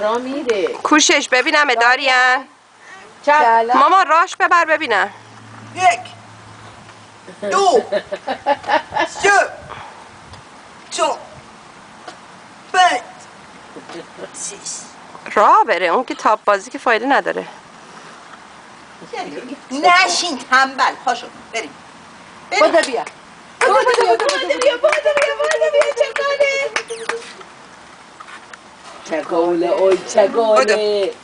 را میره کوشش ببینم دارین ماما راش ببر ببینم 1 2 3 4 5 6 راه بره. اون که تاپ بازی که فایده نداره. نشین تنبل پاشو بریم بده بیا بیا چگاله اوی چگاله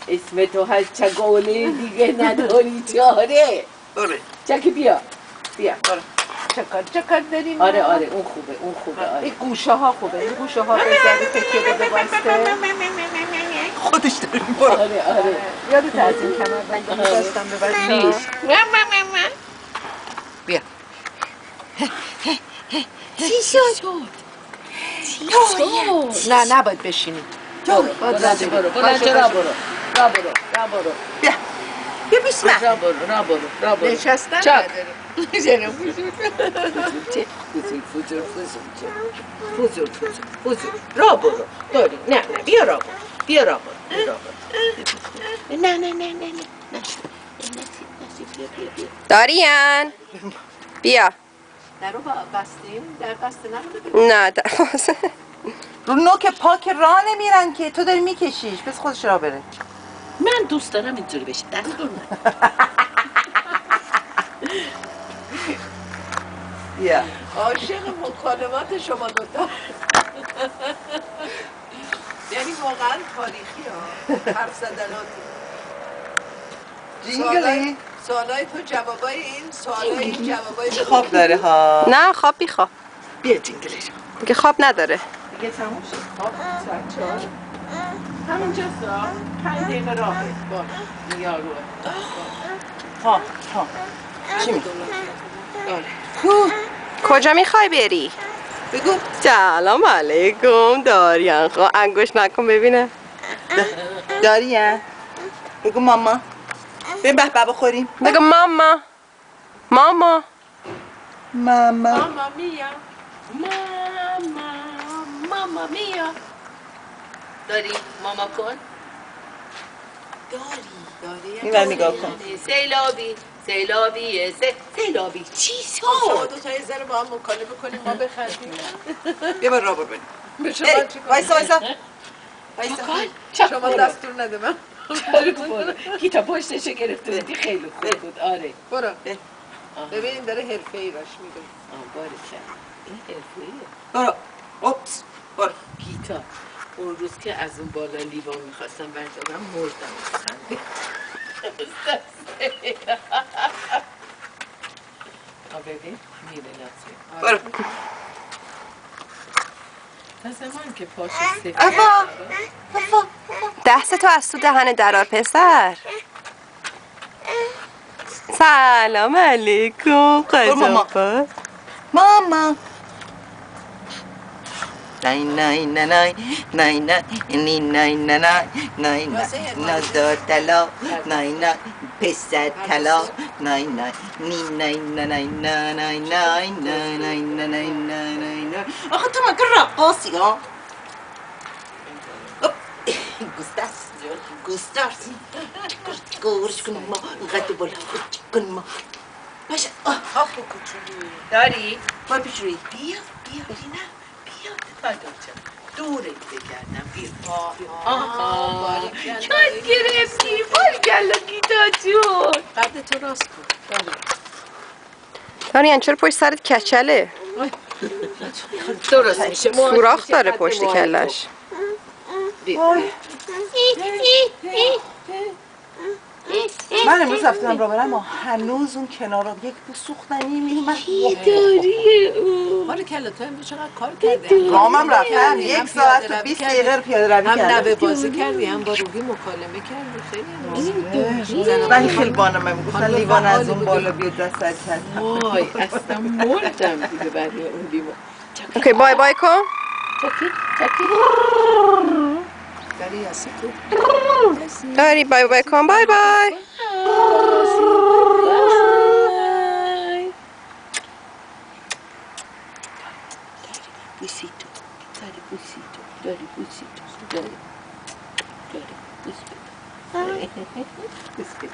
اسم تو هست چگاله دیگه نداری چاره برو چکی بیا برو چکر داریم آره اون خوبه آره این گوشه ها خوبه این گوشه ها بزنی تکیه بده باسته خودش داریم برو آره یادت از این کمر بنده می‌بستم به بچه‌ها بیا چی شد؟ نه نباید بشینی برو بیا بیسمه را برو نشستن نداری فوزول را برو داری نه بیا را برو نه دارین بیا درو بستیم در بسته نبوده نه در رو نوک پاک راه نمیرن که تو داری میکشیش بس خودش را بره من دوست دارم اینطوری بشه دست دارم بیا عاشق مکالمات شما دوتا یعنی واقعا تاریخی ها حرف زدناتی جینگلی سوالای تو جوابای این سوالای این جوابای خواب داره ها نه خواب بیخواب بیا جینگلی دیگه خواب نداره. دیگه تموم شد خواب ساعت 4 همونجاست را 5 دقیقه راهه باش این یاروه ها چی میگه کجا میخوای بری؟ بگو سلام علیکم دارین خوا انگوش نکن ببینه دارین بگو ماما بریم به بخوریم بگو ماما ماما ماما میا ماما میا داری ماما کن داری این ور نگاه کن سیلابی چی شد؟ شما دو تا یه ذره با هم مکالمه کنیم ما بخندیم بیا بر را بریم به شما چی وایسا شما دستور نده من برو گیتا پشتشو گرفته بودی خیلی خوب بود آره برو ببین داره حرفه‌ای راش میده باره این حرفه‌ایه برو اوپس برو گیتا اون روز که از اون بالا لیوان میخواستم بردارم مردم خنده ببین میره نصفه برو تازه من که پاش سفید دست تو از تو دهن درار پسر. سلام علیکم قجافه ماما نای نای نای نای نای نای نای نای نای نای طلا نای نای پسر طلا نای نای نی نای نای نای نای نای نای نای نای نای آخه تو مگه رقاصی ها گوستاس گورش کن ما اینقدر بالا کن ما باشه آخه کوچولو داری؟ ما پیش روی بیا رینا بیا فداچم دورت بگردم بیا آها یاد گرفتی بارگلا گیتا جون قد تو راست کن دارین چرا پشت سرت کچله؟ درست میشه سوراخ داره پشت کلش. من امروز رفتم را برم هنوز اون کنارا یک بو سوختنی میومد داری او باره کلا تو امروز چقدر کار کردی گامم رفتم 1 ساعت و 20 دقیقه پیاده روی هم کردم نوه بازی کردی هم با روحی مکالمه کردی خیلی ولی خیلی بانم من گفتن لیوان از اون بالا بیاد دست سر کردم وای اصلا مردم دیگه برای اون لیوان اوکی بای بای کن. چکی داری یاسی تو داری بای بای کن بای بای. بوسیتو داری بوسیتو بسکت